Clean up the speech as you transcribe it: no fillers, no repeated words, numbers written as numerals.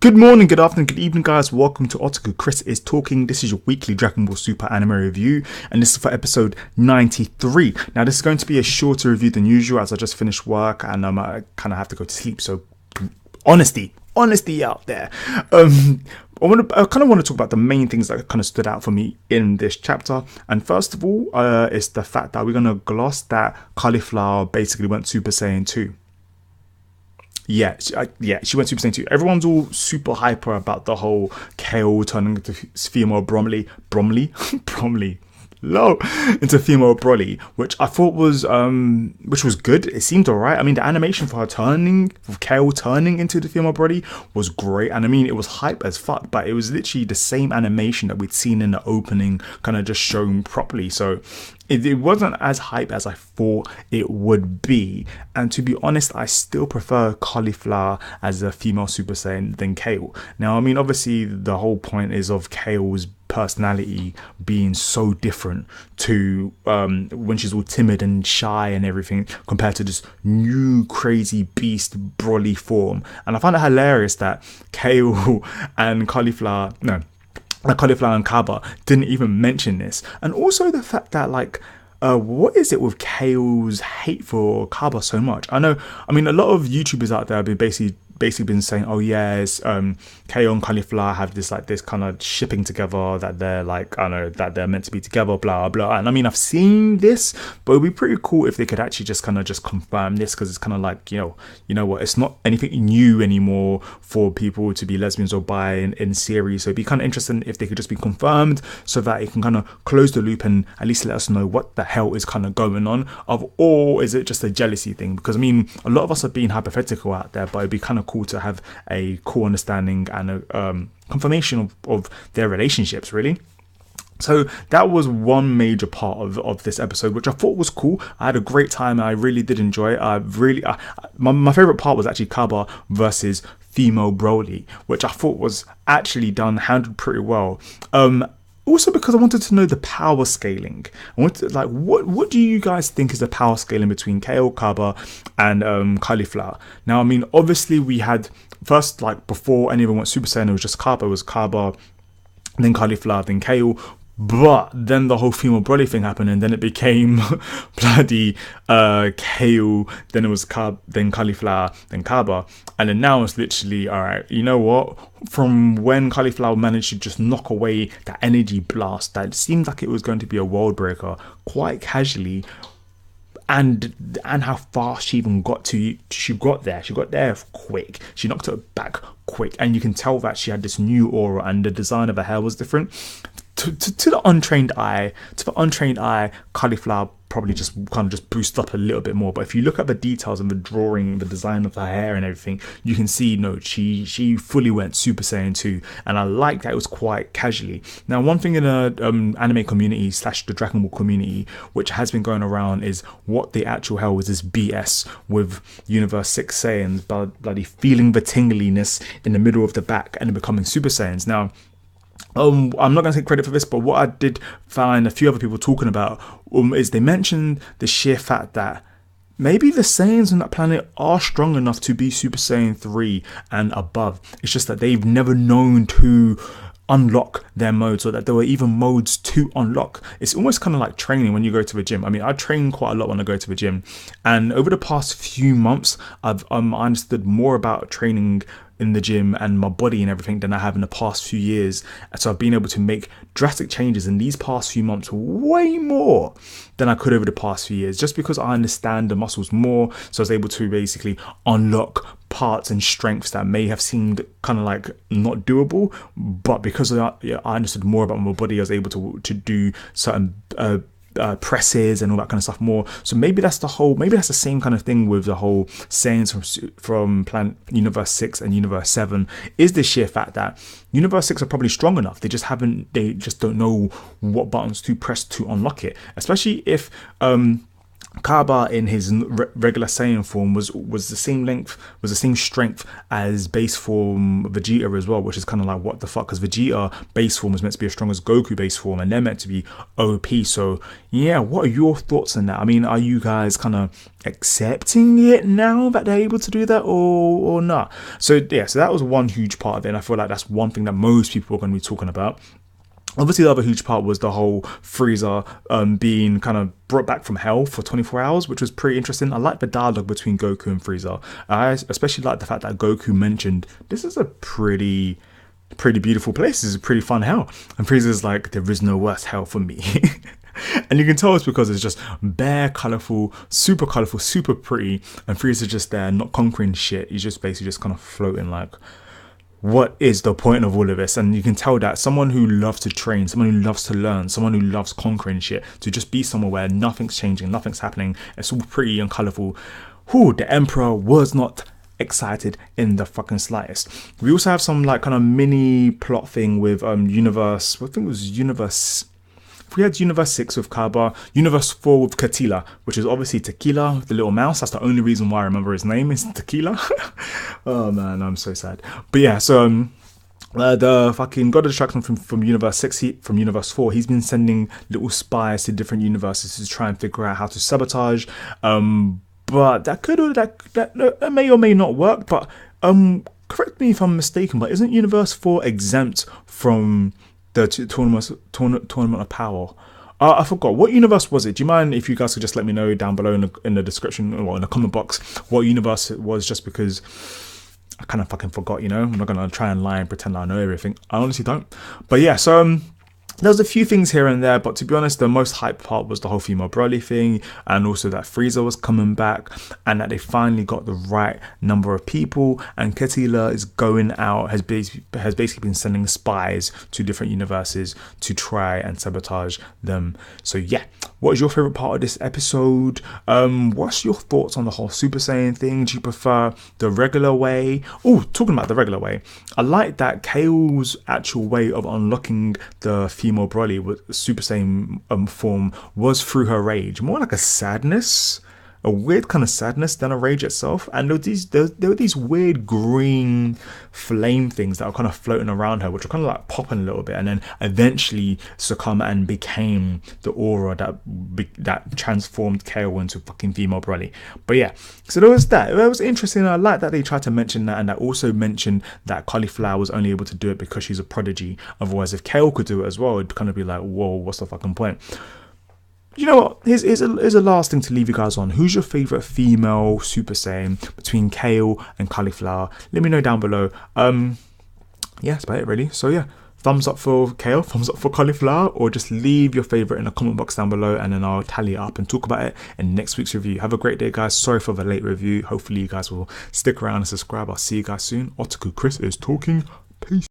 Good morning, good afternoon, good evening, guys. Welcome to Otaku. Chris is talking. This is your weekly Dragon Ball Super anime review, and this is for episode 93. Now, this is going to be a shorter review than usual, as I just finished work and I kind of have to go to sleep. So, honesty out there. I kind of want to talk about the main things that kind of stood out for me in this chapter. And first of all, is the fact that we're going to gloss that Cauliflower basically went Super Saiyan 2. Yeah, she went Super Saiyan 2. Everyone's all super hyper about the whole KALE turning into female Bromley, into female Broly, which I thought was good. It seemed alright. I mean, the animation for KALE turning into the female Broly was great, and I mean, it was hype as fuck. But it was literally the same animation that we'd seen in the opening, kind of just shown properly. So it wasn't as hype as I thought it would be. And to be honest, I still prefer Cauliflower as a female Super Saiyan than KALE. Now, I mean, obviously, the whole point is of KALE's personality being so different to when she's all timid and shy and everything, compared to this new crazy beast Broly form. And I find it hilarious that KALE and Cauliflower and CABBA didn't even mention this. And also the fact that, like, what is it with KALE's hate for CABBA so much? I mean, a lot of YouTubers out there have been basically been saying, oh yes, KALE and Cauliflower have this kind of shipping together, that they're that they're meant to be together, blah blah. And I mean, I've seen this, but it'd be pretty cool if they could actually just confirm this, because it's kind of like, you know what, it's not anything new anymore for people to be lesbians or bi in series. So it'd be kind of interesting if they could just be confirmed, so that it can kind of close the loop and at least let us know what the hell is kind of going on, or is it just a jealousy thing? Because I mean, a lot of us are being hypothetical out there, but it'd be kind of cool to have a cool understanding and a confirmation of their relationships, really. So that was one major part of this episode, which I thought was cool. I had a great time. I really did enjoy it. My favorite part was actually CABBA versus female Broly, which I thought was actually handled pretty well. Also, because I wanted to know the power scaling. I wanted what do you guys think is the power scaling between KALE, CABBA, and Cauliflower? Now, I mean, obviously we had first, like, before any of them went Super Saiyan, it was just CABBA. It was CABBA, then Cauliflower, then KALE. But then the whole female Broly thing happened, and then it became bloody KALE, then it was then Cauliflower, then CABBA, and then now it's literally, alright, you know what? From when Cauliflower managed to just knock away that energy blast that seemed like it was going to be a world breaker quite casually, and how fast she even got there quick. She knocked it back quick, and you can tell that she had this new aura, and the design of her hair was different. To the untrained eye, Cauliflower probably just kind of boost up a little bit more. But if you look at the details and the drawing, the design of her hair and everything, you can see, she fully went Super Saiyan 2, and I like that it was quite casually. Now, one thing in the anime community / the Dragon Ball community, which has been going around, is what the actual hell was this BS with Universe 6 Saiyans bloody feeling the tingliness in the middle of the back and then becoming Super Saiyans. Now, I'm not going to take credit for this, but what I did find a few other people talking about is they mentioned the sheer fact that maybe the Saiyans on that planet are strong enough to be Super Saiyan 3 and above. It's just that they've never known to unlock their modes, or that there were even modes to unlock. It's almost kind of like training when you go to the gym. I mean, I train quite a lot when I go to the gym, and over the past few months, I've understood more about training in the gym and my body and everything than I have in the past few years. So I've been able to make drastic changes in these past few months, way more than I could over the past few years, just because I understand the muscles more. So I was able to basically unlock parts and strengths that may have seemed kind of like not doable, but because I understood more about my body, I was able to do certain presses and all that kind of stuff more. So maybe that's the same kind of thing with the whole Saiyans from Planet Universe 6 and Universe 7, is the sheer fact that Universe 6 are probably strong enough. They just don't know what buttons to press to unlock it, especially if KABBA in his regular Saiyan form was the same length, was the same strength as base form Vegeta as well, which is kind of like, what the fuck, because Vegeta base form was meant to be as strong as Goku base form, and they're meant to be OP. So yeah, what are your thoughts on that? I mean, are you guys kind of accepting it now that they're able to do that, or not? So yeah, so that was one huge part of it, and I feel like that's one thing that most people are going to be talking about. Obviously, the other huge part was the whole Frieza being kind of brought back from hell for 24 hours, which was pretty interesting. I like the dialogue between Goku and Frieza. I especially like the fact that Goku mentioned, this is a pretty beautiful place. This is a pretty fun hell. And Frieza's like, there is no worse hell for me. And you can tell it's because it's just bare colourful, super pretty. And Frieza's just there, not conquering shit. He's just basically just kind of floating like, what is the point of all of this? And you can tell that someone who loves to train, someone who loves to learn, someone who loves conquering shit, to just be somewhere where nothing's changing, nothing's happening, it's all pretty and colourful. The Emperor was not excited in the fucking slightest. We also have some like kind of mini plot thing with Universe, I think it was Universe. We had Universe 6 with KABBA, Universe 4 with Katila, which is obviously Tequila, the little mouse. That's the only reason why I remember his name is Tequila. Oh man, I'm so sad. But yeah, so the fucking God of Destruction from Universe 6, from Universe 4, he's been sending little spies to different universes to try and figure out how to sabotage. But that may or may not work. But correct me if I'm mistaken, but isn't Universe 4 exempt from the tournament of power? I forgot, what universe was it? Do you mind if you guys could just let me know down below in the description or in the comment box what universe it was, just because I kind of fucking forgot, you know. I'm not gonna try and lie and pretend I know everything. I honestly don't. But yeah, so there's a few things here and there, but to be honest, the most hype part was the whole female Broly thing, and also that Frieza was coming back, and that they finally got the right number of people, and Katila is going out, has basically been sending spies to different universes to try and sabotage them. So yeah, what is your favorite part of this episode? What's your thoughts on the whole Super Saiyan thing? Do you prefer the regular way? Oh, talking about the regular way, I like that Kale's actual way of unlocking the female Broly with Super Saiyan form was through her rage, more like a sadness, a weird kind of sadness than a rage itself. And there were these weird green flame things that were kind of floating around her, which were kind of like popping a little bit, and then eventually succumb and became the aura that transformed Kale into fucking female Broly. But yeah, so there was that. It was interesting. I like that they tried to mention that, and that also mentioned that Cauliflower was only able to do it because she's a prodigy. Otherwise, if Kale could do it as well, it'd kind of be like, whoa, what's the fucking point? You know what? Here's a last thing to leave you guys on. Who's your favourite female Super Saiyan between Kale and Cauliflower? Let me know down below. Yeah, that's about it really. So yeah, thumbs up for Kale, thumbs up for Cauliflower, or just leave your favourite in the comment box down below, and then I'll tally it up and talk about it in next week's review. Have a great day, guys. Sorry for the late review. Hopefully you guys will stick around and subscribe. I'll see you guys soon. Otaku Chris is talking. Peace.